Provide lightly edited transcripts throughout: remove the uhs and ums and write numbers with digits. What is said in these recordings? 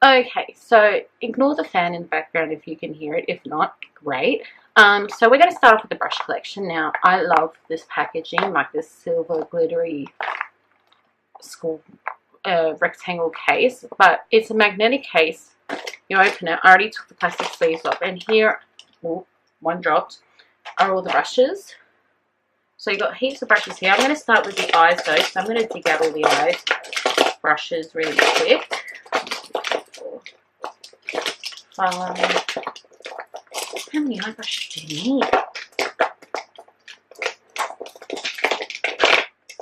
Okay, so ignore the fan in the background if you can hear it. If not, great. So we're going to start off with the brush collection. Now, I love this packaging, like this silver glittery school rectangle case, but it's a magnetic case. You open it. I already took the plastic sleeves off, and here, oh, one dropped, are all the brushes. So you've got heaps of brushes here. I'm going to start with the eyes though, so I'm going to dig out all the eyes brushes really quick. How many eye brushes do you need?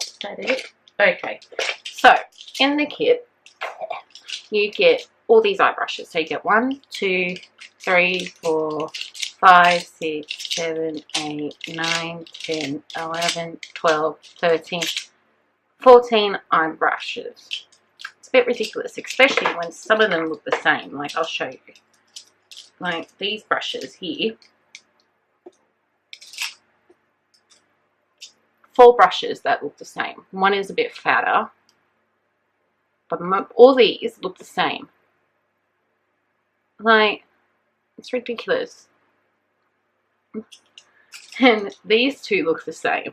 Is that it? Okay, so in the kit you get all these eye brushes. So you get 1, 2, 3, 4, 5, 6, 7, 8, 9, 10, 11, 12, 13, 14 eye brushes. It's a bit ridiculous, especially when some of them look the same. Like, I'll show you. Like these brushes here. 4 brushes that look the same. One is a bit fatter, but all these look the same. Like, it's ridiculous. And these two look the same.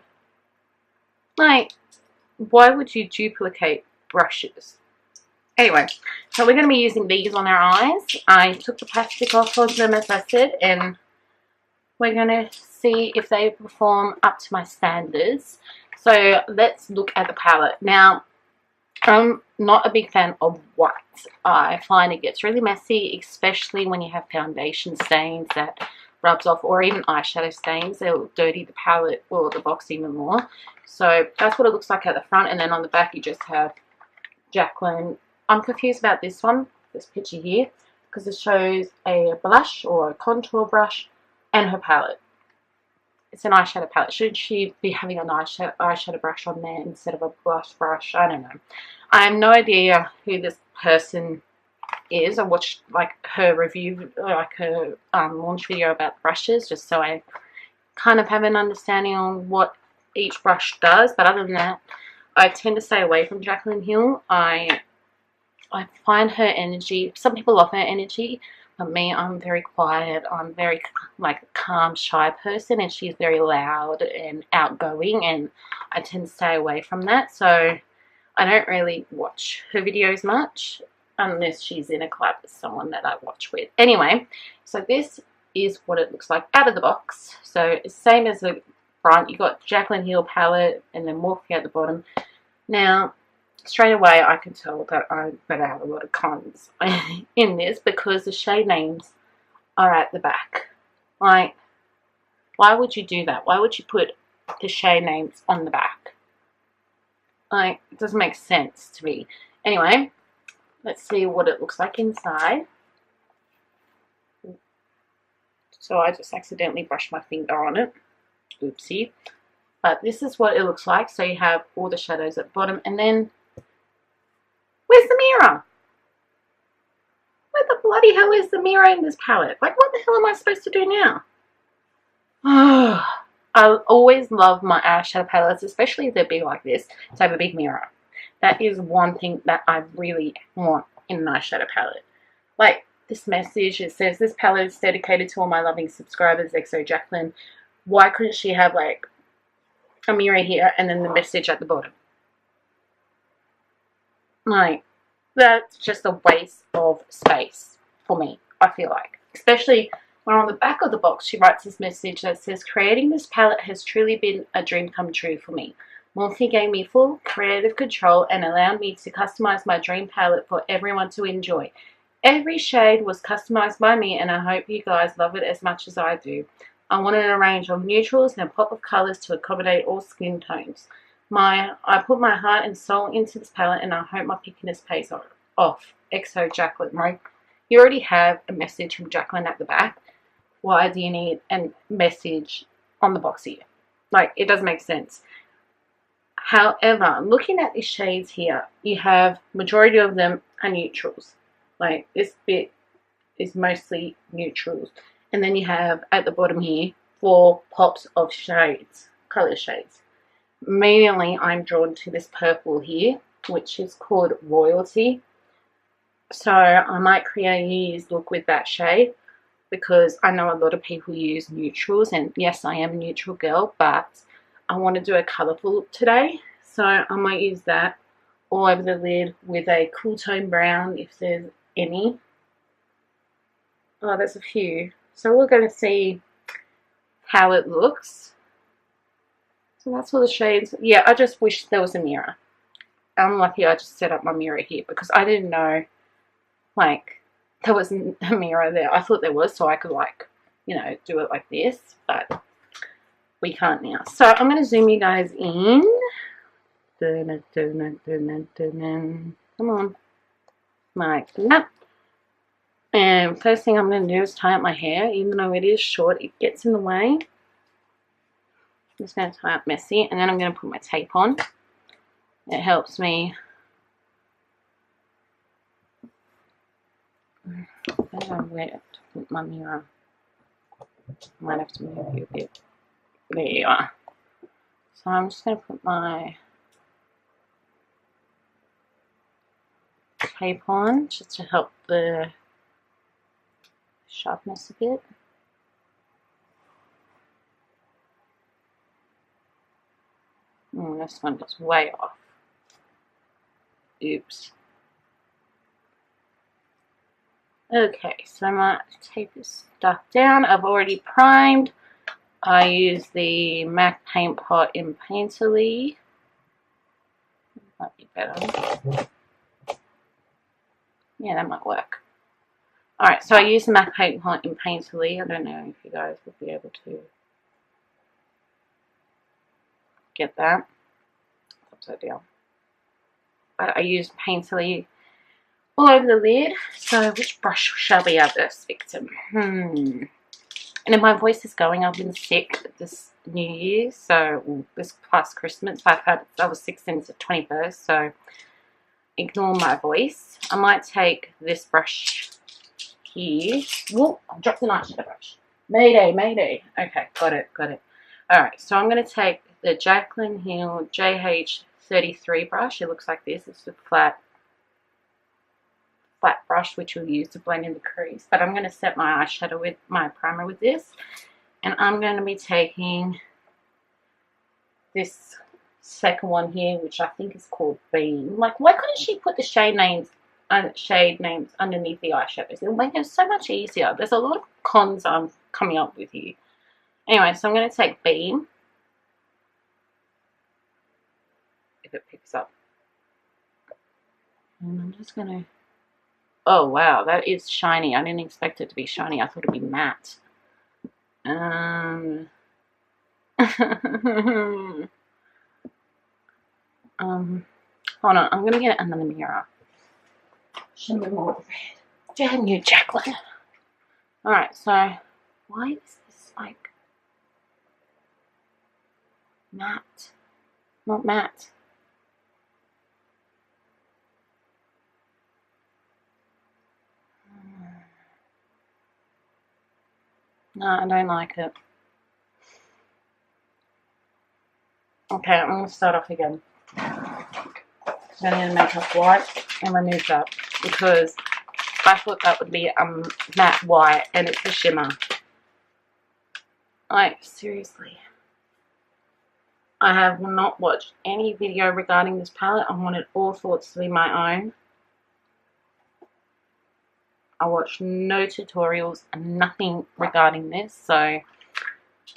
Like, why would you duplicate brushes? Anyway, so we're going to be using these on our eyes. I took the plastic off of them, as I said, and we're going to see if they perform up to my standards. So let's look at the palette. Now, I'm not a big fan of white. I find it gets really messy, especially when you have foundation stains that rubs off, or even eyeshadow stains. They'll dirty the palette or the box even more. So that's what it looks like at the front, and then on the back you just have Jaclyn. I'm confused about this one, this picture here, because it shows a blush or a contour brush and her palette. It's an eyeshadow palette. Should she be having an eyeshadow brush on there instead of a blush brush? I don't know. I have no idea who this person is. I watched like her review, like her launch video about brushes, just so I kind of have an understanding on what each brush does. But other than that, I tend to stay away from Jaclyn Hill. I find her energy, some people love her energy, but me, I'm very quiet. I'm very like a calm, shy person, and she's very loud and outgoing, and I tend to stay away from that. So I don't really watch her videos much unless she's in a collab with someone that I watch with. Anyway, so this is what it looks like out of the box. So it's same as the front. You got Jaclyn Hill palette and then Morphe at the bottom. Now, straight away I can tell that I'm going to have a lot of cons in this, because the shade names are at the back. Like, why would you do that? Why would you put the shade names on the back? Like, it doesn't make sense to me. Anyway, let's see what it looks like inside. So I just accidentally brushed my finger on it. Oopsie. But this is what it looks like. So you have all the shadows at the bottom, and then where's the mirror? Where the bloody hell is the mirror in this palette? Like, what the hell am I supposed to do now? I always love my eyeshadow palettes, especially if they're big like this, to have a big mirror. That is one thing that I really want in an eyeshadow palette. Like, this message, it says, this palette is dedicated to all my loving subscribers, XO Jaclyn. Why couldn't she have, like, a mirror here and then the message at the bottom? Like, that's just a waste of space for me, I feel like. Especially when on the back of the box she writes this message that says, creating this palette has truly been a dream come true for me. Morphe gave me full creative control and allowed me to customize my dream palette for everyone to enjoy. Every shade was customized by me, and I hope you guys love it as much as I do. I wanted a range of neutrals and a pop of colors to accommodate all skin tones. I put my heart and soul into this palette, and I hope my pickiness pays off. XO Jaclyn, right? You already have a message from Jaclyn at the back. Why do you need a message on the box here? Like, it doesn't make sense. However, looking at these shades here, you have majority of them are neutrals. Like, this bit is mostly neutrals. And then you have at the bottom here 4 pops of shades, color shades. Immediately I'm drawn to this purple here, which is called Royalty. So I might create a New Year's look with that shade, because I know a lot of people use neutrals, and yes, I am a neutral girl, but I want to do a colourful look today, so I might use that all over the lid with a cool tone brown if there's any. Oh, there's a few. So we're going to see how it looks. So that's all the shades. Yeah, I just wish there was a mirror. I'm lucky I just set up my mirror here because I didn't know, like, there wasn't a mirror there. I thought there was, so I could, like, you know, do it like this, but we can't now. So I'm going to zoom you guys in. Come on. Like that. And first thing I'm going to do is tie up my hair. Even though it is short, it gets in the way. I'm just going to tie up messy, and then I'm going to put my tape on. It helps me. I don't know where to put my mirror. Might have to move you a bit. There you are. So I'm just going to put my tape on just to help the sharpness a bit. This one is way off. Oops. Okay, so my tape is stuck down. I've already primed. I use the MAC Paint Pot in Painterly. Might be better. Yeah, that might work. Alright, so I use the MAC Paint Pot in Painterly. I don't know if you guys will be able to get that. Upside down. But I use Painterly all over the lid. So which brush shall be our first victim? And if my voice is going, I've been sick this New Year, so this past Christmas I was sick since the 21st, so ignore my voice. I might take this brush here. Whoa, I dropped the eyeshadow brush. Mayday, mayday. Okay, got it. Alright, so I'm going to take the Jaclyn Hill JH33 brush. It looks like this. It's a flat brush which we'll use to blend in the crease, but I'm going to set my eyeshadow with my primer with this, and I'm going to be taking this second one here, which I think is called Beam. Like, why couldn't she put the shade names underneath the eyeshadows? It'll make it so much easier. There's a lot of cons I'm coming up with here. Anyway, so I'm going to take Beam, if it picks up, and I'm just going to. Oh wow, that is shiny. I didn't expect it to be shiny. I thought it'd be matte. Hold on, I'm gonna get it under the mirror. Show me more red. Damn you, Jaclyn. Alright, so why is this like matte? Not matte. No, I don't like it. Okay, I'm going to start off again. I'm going to make it white and remove that, because I thought that would be matte white and it's a shimmer. Like, seriously. I have not watched any video regarding this palette. I wanted all thoughts to be my own. I watched no tutorials, nothing regarding this, so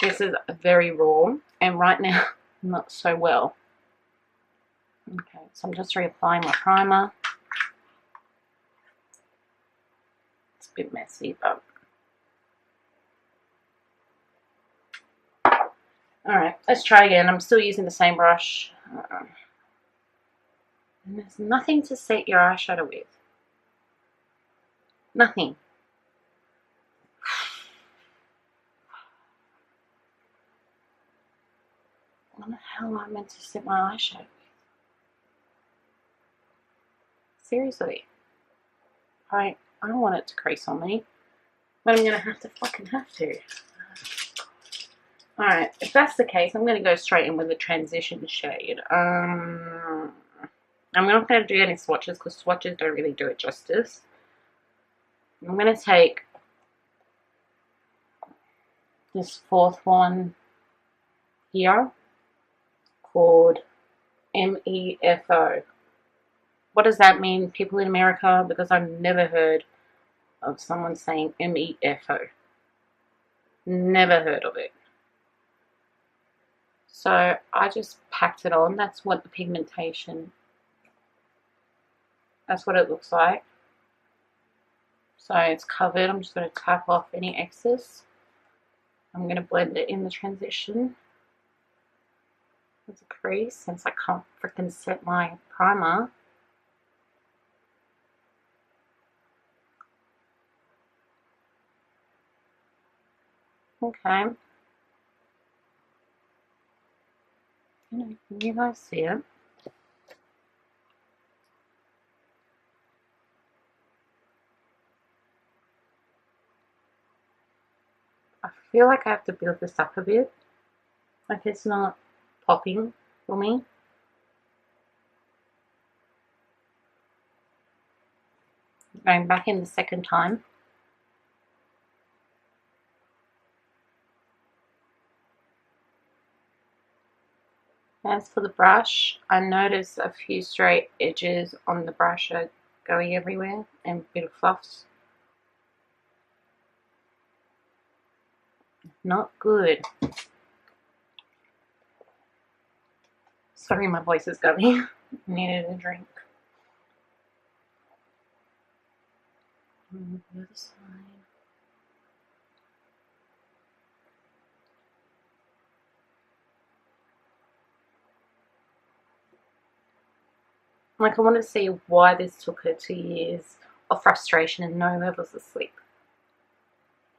this is very raw, and right now not so well. Okay, so I'm just reapplying my primer. It's a bit messy, but alright, let's try again. I'm still using the same brush. And there's nothing to set your eyeshadow with. Nothing. What the hell am I meant to set my eyeshadow with? Seriously. I don't want it to crease on me, but I'm going to fucking have to. Alright, if that's the case, I'm going to go straight in with the transition shade. I'm not going to do any swatches because swatches don't really do it justice. I'm going to take this fourth one here called MEFO. What does that mean, people in America? Because I've never heard of someone saying MEFO. Never heard of it. So I just packed it on. That's what the pigmentation, that's what it looks like. So it's covered. I'm just going to tap off any excess. I'm going to blend it in the transition. There's a crease since I can't freaking set my primer. Okay. Can you guys see it? I feel like I have to build this up a bit. Like it's not popping for me. Going back in the second time. As for the brush, I notice a few straight edges on the brush are going everywhere and a bit of fluffs. Not good. Sorry, my voice is going. Needed a drink. On the other side. Like, I want to see why this took her 2 years of frustration and no levels of sleep.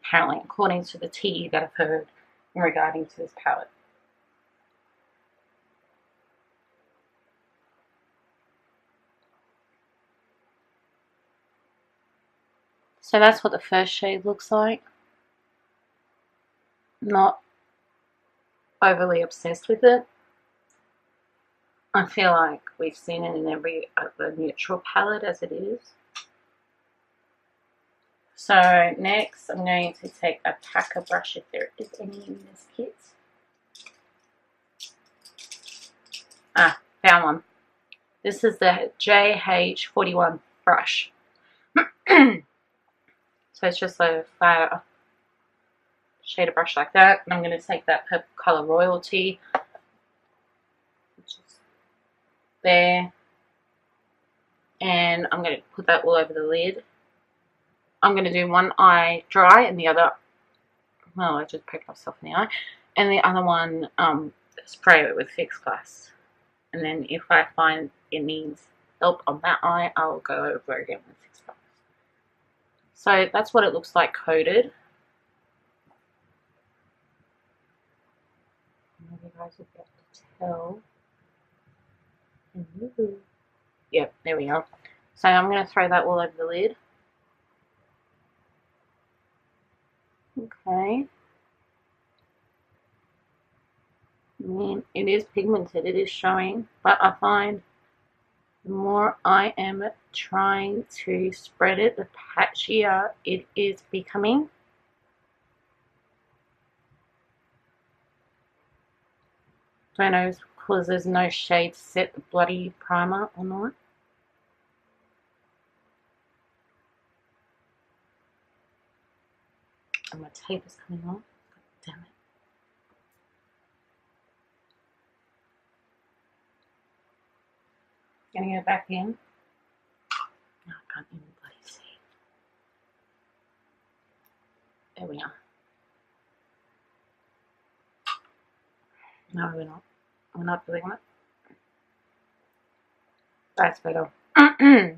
Apparently, according to the tea that I've heard regarding to this palette. So that's what the first shade looks like. Not overly obsessed with it. I feel like we've seen it in every other neutral palette as it is. So next I'm going to take a packer brush if there is any in this kit. Ah, found one. This is the JH41 brush. So it's just a flat shader brush like that. And I'm going to take that purple color Royalty, which is there, and I'm going to put that all over the lid. I'm going to do one eye dry and the other, well, I just poked myself in the eye, and the other one spray it with Fix Glass. And then if I find it needs help on that eye, I'll go over again with Fix Glass. So that's what it looks like coated. You guys will be able to tell. Yep, there we go. So I'm going to throw that all over the lid. Okay. I mean, it is pigmented, it is showing, but I find the more I am trying to spread it, the patchier it is becoming. Don't know because there's no shade to set the bloody primer or not. And my tape is coming off. God damn it. Gonna go back in. No, I can't even bloody see. There we are. No, we're not. We're not doing that. That's better. I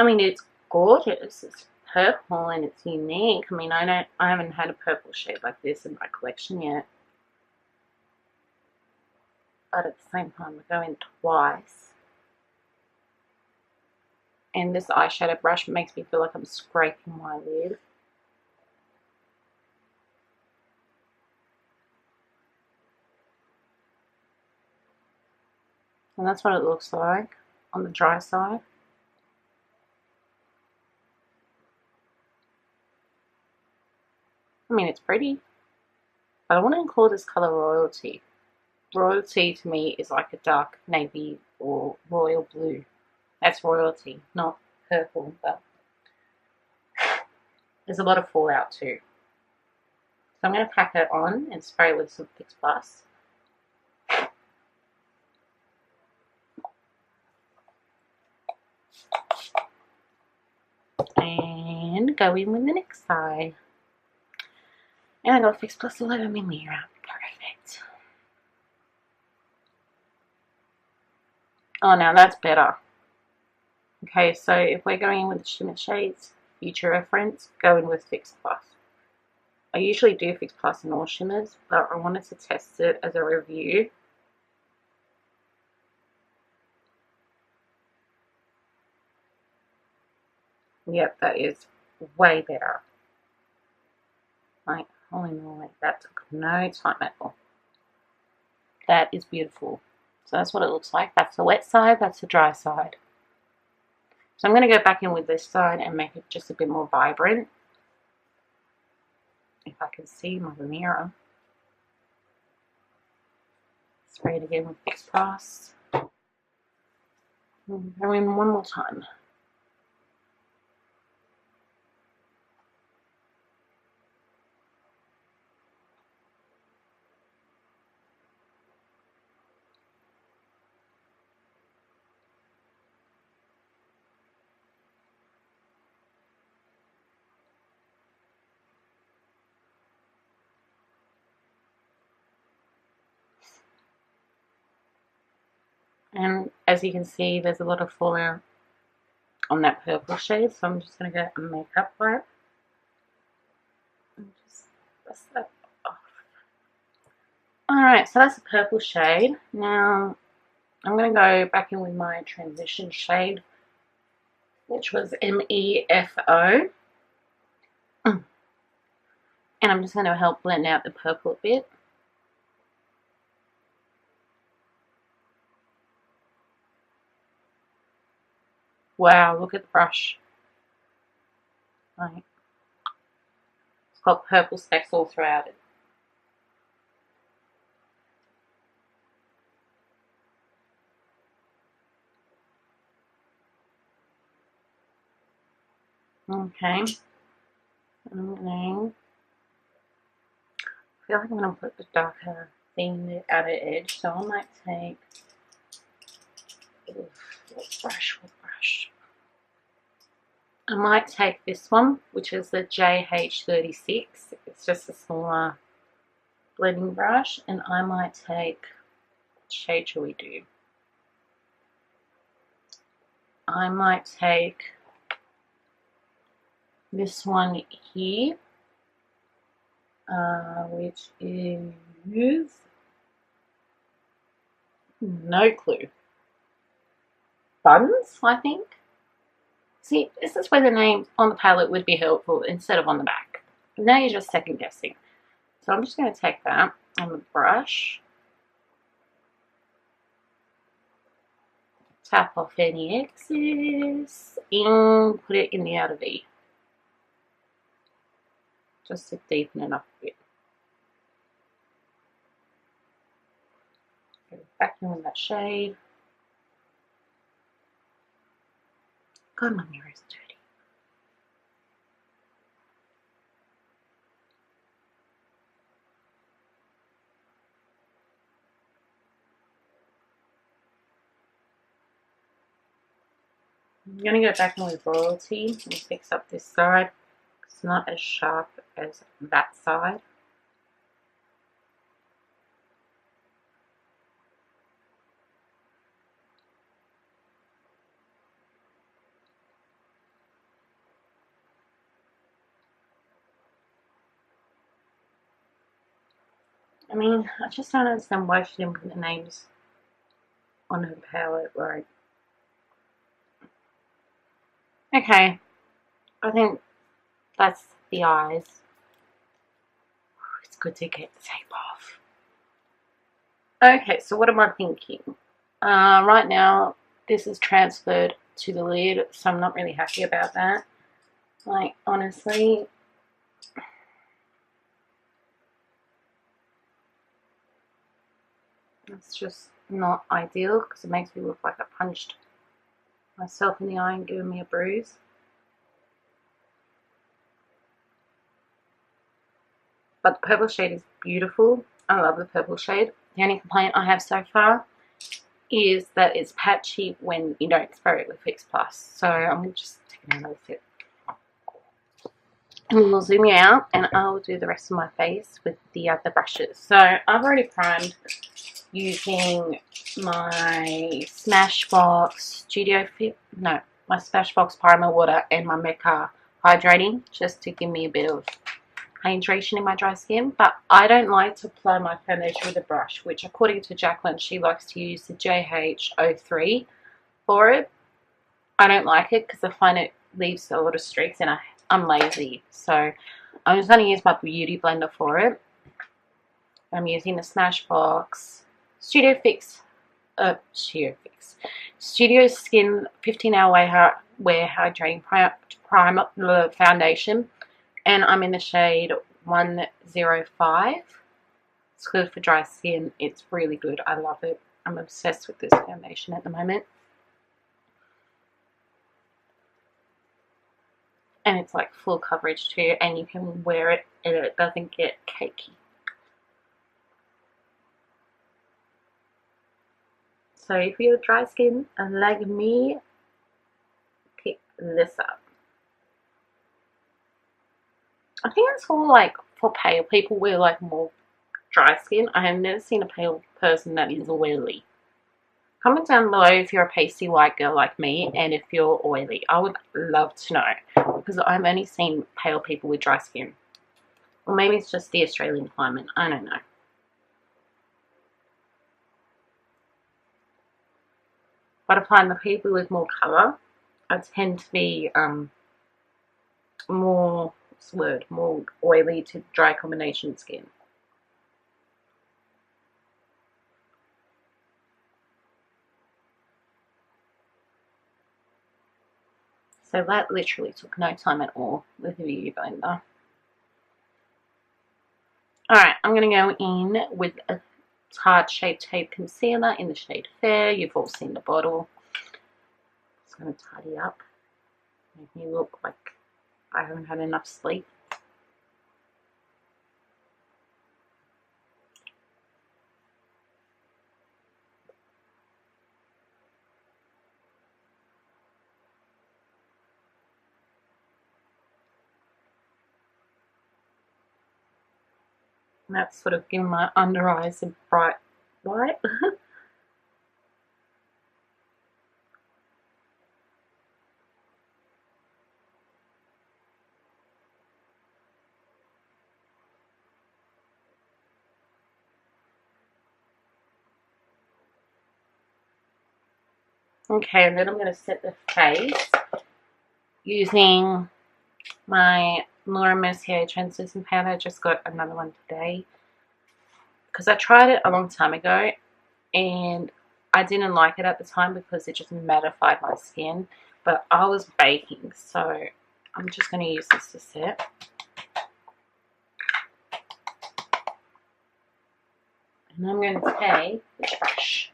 mean, it's gorgeous. It's purple and it's unique. I mean, I haven't had a purple shade like this in my collection yet. But at the same time, I go in twice. And this eyeshadow brush makes me feel like I'm scraping my lid. And that's what it looks like on the dry side. I mean, it's pretty, but I wouldn't call this color royalty. Royalty to me is like a dark navy or royal blue. That's royalty, not purple, but there's a lot of fallout too. So I'm going to pack it on and spray with some Fix Plus. And go in with the next side. And I got Fix Plus all over my mirror. Perfect. Oh, now that's better. Okay, so if we're going in with the shimmer shades, future reference, go in with Fix Plus. I usually do Fix Plus in all shimmers, but I wanted to test it as a review. Yep, that is way better. Like, holy moly, that took no time at all. That is beautiful. So that's what it looks like. That's the wet side, that's the dry side. So I'm going to go back in with this side and make it just a bit more vibrant. If I can see my mirror. Spray it again with Fix Plus. Go in one more time. And as you can see, there's a lot of fallout on that purple shade, so I'm just going to get a makeup wipe and just dust that off. Alright, so that's the purple shade. Now I'm going to go back in with my transition shade, which was MEFO. And I'm just going to help blend out the purple a bit. Wow, look at the brush. Right. It's got purple specks all throughout it. Okay. I feel like I'm going to put the darker thing in the outer edge, so I might take... What brush? I might take this one, which is the JH36. It's just a smaller blending brush, and I might take... What shade shall we do? I might take this one here, which is... no clue. Buns, I think. See, this is where the name on the palette would be helpful instead of on the back. Now you're just second guessing. So I'm just going to take that on the brush, tap off any excess, and put it in the outer V. Just to deepen it up a bit. Go back in with that shade. God, my mirror is dirty. I'm going to go back in with Royalty and fix up this side. It's not as sharp as that side. I mean, I just don't understand why she didn't put the names on her palette, right? Okay, I think that's the eyes. It's good to get the tape off. Okay, so what am I thinking? Right now, this is transferred to the lid, so I'm not really happy about that. Like, honestly, it's just not ideal because it makes me look like I punched myself in the eye and given me a bruise. But the purple shade is beautiful. I love the purple shade. The only complaint I have so far is that it's patchy when you don't spray it with Fix Plus. So I'm just taking another sip. And we'll zoom you out and I'll do the rest of my face with the other brushes. So I've already primed using my Smashbox my Smashbox primer water and my Mecca hydrating, just to give me a bit of hydration in my dry skin. But I don't like to apply my foundation with a brush, which according to Jaclyn, she likes to use the JH03 for it. I don't like it because I find it leaves a lot of streaks and I'm lazy. So I'm just going to use my beauty blender for it. I'm using the Smashbox Studio Skin 15-hour wear hydrating primer foundation, and I'm in the shade 105. It's good for dry skin. It's really good. I love it. I'm obsessed with this foundation at the moment. And it's like full coverage too, and you can wear it and it doesn't get cakey. So if you're dry skin and like me, pick this up. I think it's all like for pale people with like more dry skin. I have never seen a pale person that is oily. Comment down below if you're a pasty white girl like me and if you're oily. I would love to know, because I've only seen pale people with dry skin. Or maybe it's just the Australian climate. I don't know. But I find the people with more colour, I tend to be more oily to dry combination skin. So that literally took no time at all with the beauty blender. Alright, I'm going to go in with a Tarte Shape Tape concealer in the shade Fair. You've all seen the bottle. Just going to tidy up. Make me look like I haven't had enough sleep. And that's sort of giving my under eyes a bright white. Okay, and then I'm going to set the face using my Mercier translucent powder. I just got another one today because I tried it a long time ago and I didn't like it at the time because it just mattified my skin, but I was baking, so I'm just going to use this to set. And I'm going to take the brush.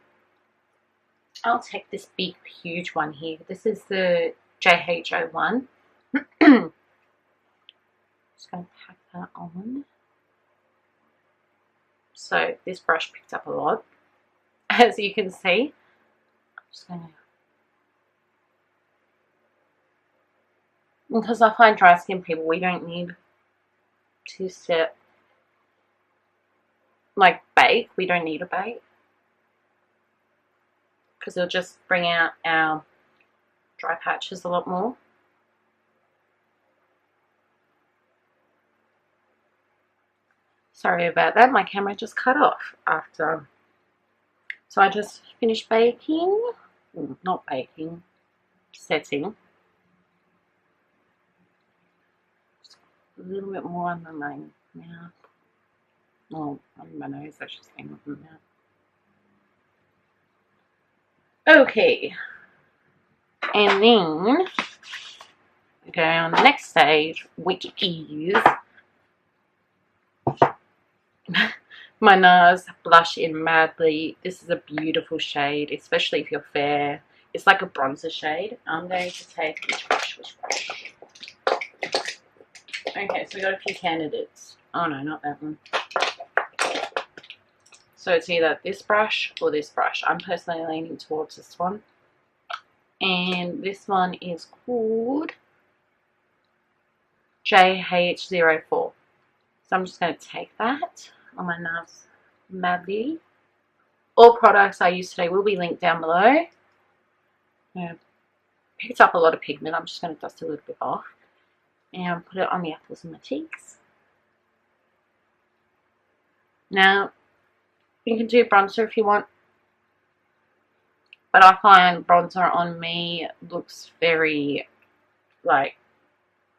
I'll take this big huge one here. This is the JH01. Just going to pack that on. So this brush picked up a lot, as you can see. I'm just going to, because I find dry skin people, we don't need to set like bake. We don't need a bake because it'll just bring out our dry patches a lot more. Sorry about that, my camera just cut off after. So I just finished baking, not baking, setting. Just a little bit more on my mouth. Oh, on my nose, I should say, not my mouth. Okay. And then we go on the next stage, which is my NARS blush in Madly. This is a beautiful shade, especially if you're fair. It's like a bronzer shade. I'm going to take which brush? Okay, so we got a few candidates. Oh no, not that one. So it's either this brush or this brush. I'm personally leaning towards this one. And this one is called JH04. So I'm just going to take that on my NARS Madly. All products I use today will be linked down below. I picked up a lot of pigment. I'm just going to dust a little bit off. And put it on the apples of my cheeks. Now, you can do bronzer if you want. But I find bronzer on me looks very, like,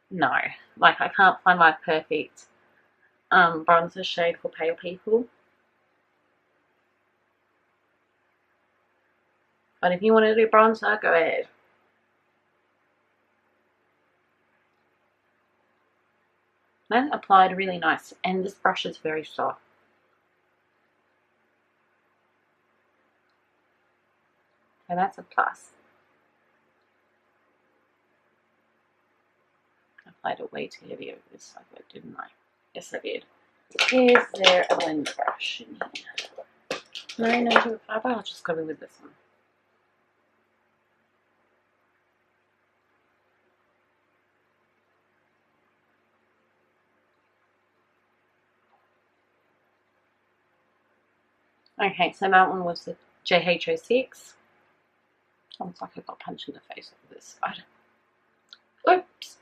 no. Like, I can't find my perfect bronzer shade for pale people. But if you want to do bronzer, go ahead. That applied really nice, and this brush is very soft. So that's a plus. I applied it way too heavy over this side, didn't I? Yes, I did. Is there a blend brush in here? No, do a fiber. I'll just go with this one. Okay, so that one was the JH06. Looks like I got punched in the face over this side. Oops.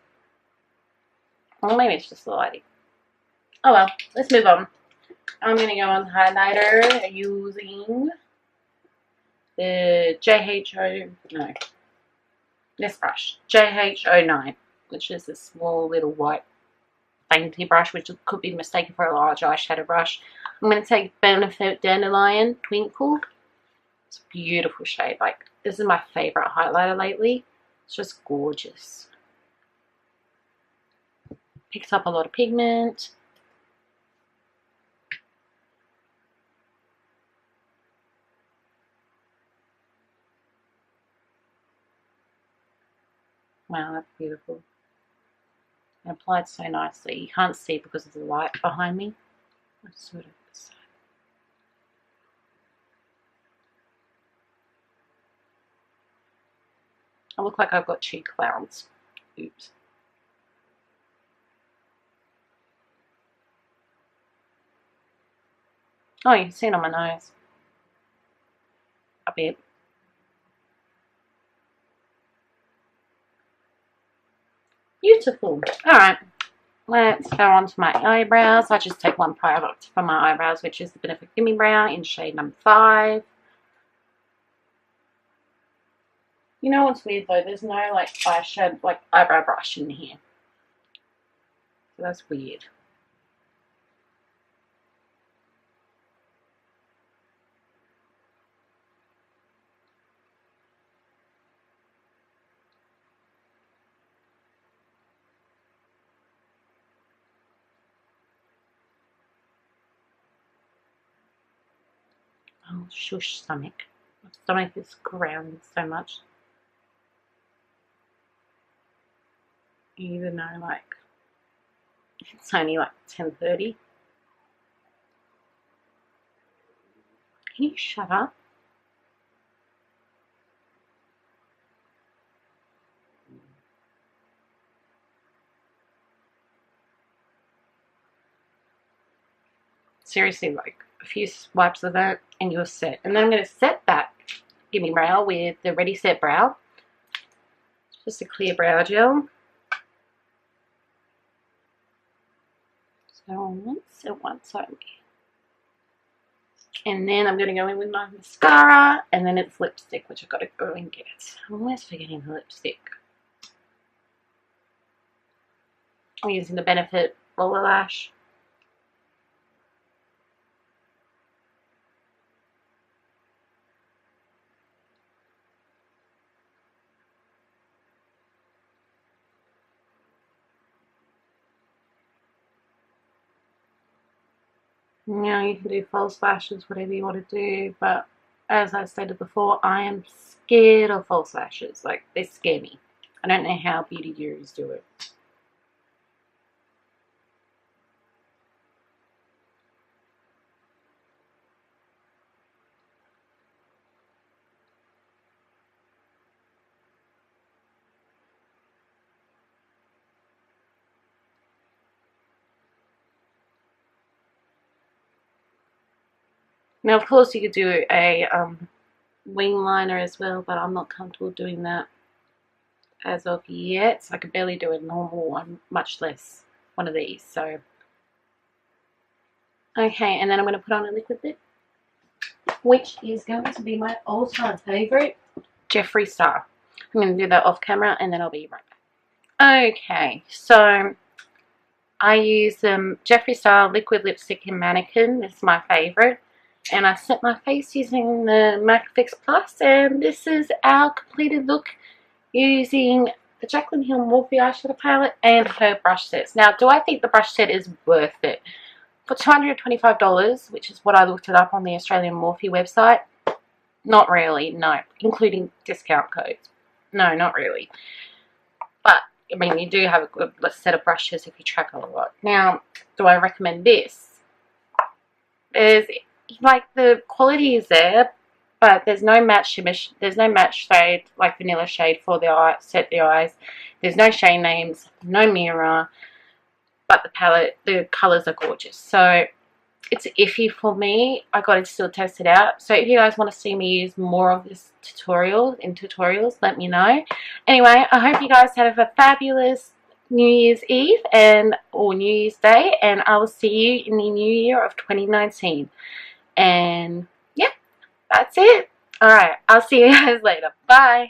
Well, maybe it's just the lighting. Oh well, let's move on. I'm going to go on highlighter using the this brush, JH09, which is a small little white dainty brush, which could be mistaken for a large eyeshadow brush. I'm going to take Benefit Dandelion Twinkle. It's a beautiful shade. Like, this is my favorite highlighter lately. It's just gorgeous. Picks up a lot of pigment. Wow, that's beautiful. And applied so nicely. You can't see because of the light behind me. Let's sort of this side. I look like I've got cheek clouds. Oops. Oh, you can see it on my nose. A bit. Beautiful. Alright. Let's go on to my eyebrows. I just take one product for my eyebrows, which is the Benefit Gimmie Brow in shade number 5. You know what's weird though? There's no like eyeshadow, like eyebrow brush in here. So that's weird. Oh, shush, stomach. My stomach is growling so much. Even though, like, it's only like 10:30. Can you shut up? Seriously, like, a few swipes of that and you're set. And then I'm going to set that Gimmie Brow with the Ready Set Brow. Just a clear brow gel. So once only. And then I'm going to go in with my mascara, and then it's lipstick, which I've got to go and get. I'm always forgetting the lipstick. I'm using the Benefit Roller Lash. Now you can do false lashes, whatever you want to do, but as I stated before, I am scared of false lashes. Like, they scare me. I don't know how beauty gurus do it. Now, of course, you could do a wing liner as well, but I'm not comfortable doing that as of yet. So I could barely do a normal one, much less one of these. So, okay, and then I'm going to put on a liquid lip, which is going to be my all-time favorite, Jeffree Star. I'm going to do that off camera, and then I'll be right back. Okay, so I use Jeffree Star liquid lipstick in Mannequin. This is my favorite. And I set my face using the MAC Fix Plus, and this is our completed look using the Jaclyn Hill Morphe eyeshadow palette and her brush sets. Now, do I think the brush set is worth it? For $225, which is what I looked it up on the Australian Morphe website, not really, no. Including discount codes. No, not really. But, I mean, you do have a good set of brushes if you track a lot. Now, do I recommend this? Like, the quality is there, but there's no matte shimmer, there's no matte shade, like vanilla shade for the eye, set the eyes. There's no shade names, no mirror, but the palette, the colours are gorgeous. So, it's iffy for me. I got to still test it out. So, if you guys want to see me use more of this tutorials, let me know. Anyway, I hope you guys have a fabulous New Year's Eve or New Year's Day, and I will see you in the new year of 2019. And yeah, that's it. Alright, I'll see you guys later. Bye.